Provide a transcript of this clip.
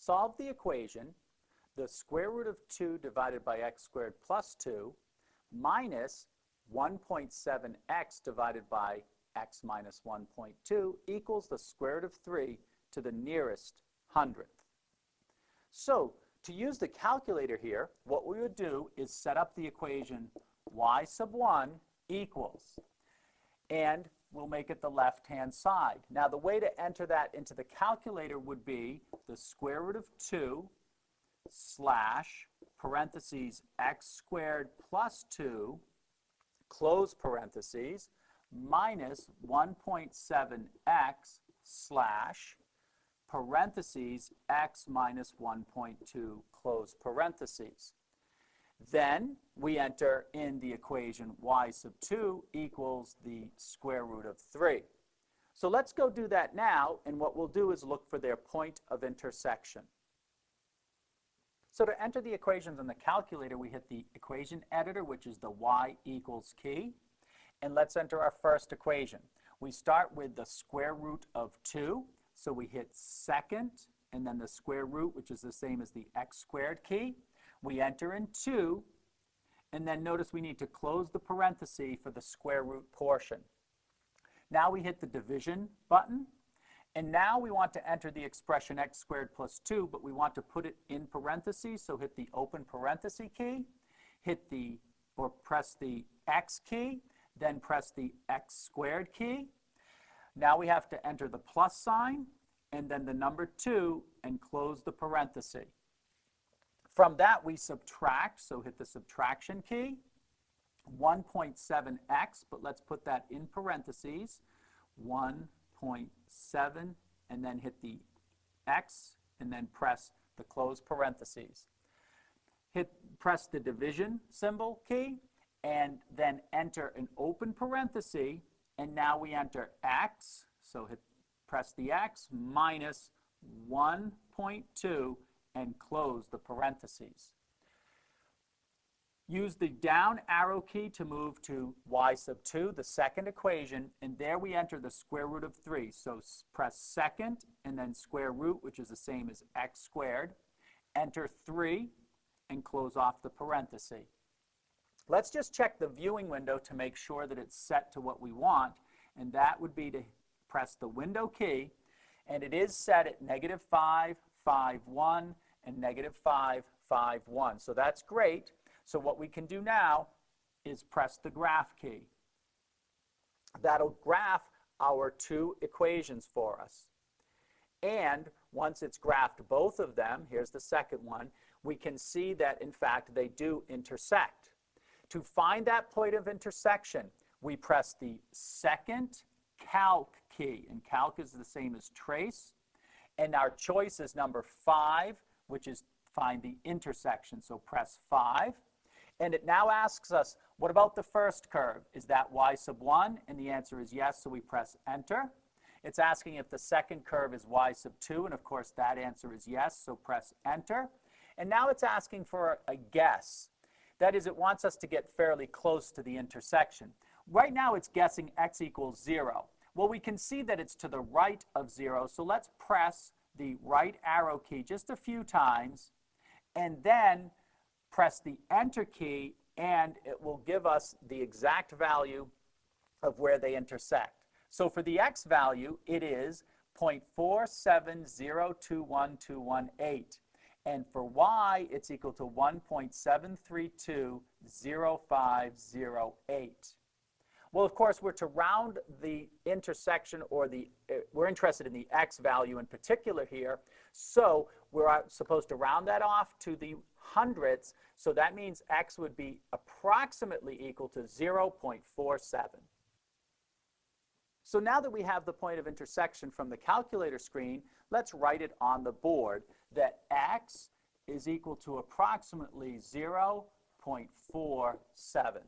solve the equation, the square root of 2 divided by x squared plus 2 minus 1.7x divided by x minus 1.2 equals the square root of 3 to the nearest hundredth. So, to use the calculator here, what we would do is set up the equation y sub 1 equals, and we'll make it the left-hand side. Now, the way to enter that into the calculator would be the square root of 2 slash parentheses x squared plus 2 close parentheses minus 1.7x slash parentheses x minus 1.2 close parentheses. Then we enter in the equation y sub 2 equals the square root of 3. So let's go do that now, and what we'll do is look for their point of intersection. So to enter the equations in the calculator, we hit the equation editor, which is the y equals key, and let's enter our first equation. We start with the square root of 2, so we hit second, and then the square root, which is the same as the x squared key. We enter in 2, and then notice we need to close the parenthesis for the square root portion. Now we hit the division button, and now we want to enter the expression x squared plus 2, but we want to put it in parentheses, so hit the open parenthesis key, press the x key, then press the x squared key. Now we have to enter the plus sign, and then the number 2, and close the parenthesis. From that, we subtract, so hit the subtraction key, 1.7x, but let's put that in parentheses, 1.7, and then hit the x, and then press the close parentheses. Press the division symbol key, and then enter an open parenthesis, and now we enter x, so press the x, minus 1.2, and close the parentheses. Use the down arrow key to move to y sub 2, the second equation, and there we enter the square root of 3. So press second and then square root, which is the same as x squared. Enter 3 and close off the parenthesis. Let's just check the viewing window to make sure that it's set to what we want, and that would be to press the window key, and it is set at -5, 5, 1, and -5, 5, 1. So that's great. So what we can do now is press the graph key. That'll graph our two equations for us. And once it's graphed both of them, here's the second one, we can see that, in fact, they do intersect. To find that point of intersection, we press the second calc key, and calc is the same as trace. And our choice is number 5, which is find the intersection. So press 5. And it now asks us, what about the first curve? Is that y sub 1? And the answer is yes, so we press enter. It's asking if the second curve is y sub 2, and of course that answer is yes, so press enter. And now it's asking for a guess. That is, it wants us to get fairly close to the intersection. Right now it's guessing x equals 0. Well, we can see that it's to the right of 0, so let's press the right arrow key just a few times, and then press the enter key, and it will give us the exact value of where they intersect. So for the x value, it is 0.4702118. And for y, it's equal to 1.7320508. Well, of course, we're to round the intersection, or we're interested in the x value in particular here. So we're supposed to round that off to the hundredths. So that means x would be approximately equal to 0.47. So now that we have the point of intersection from the calculator screen, let's write it on the board that x is equal to approximately 0.47.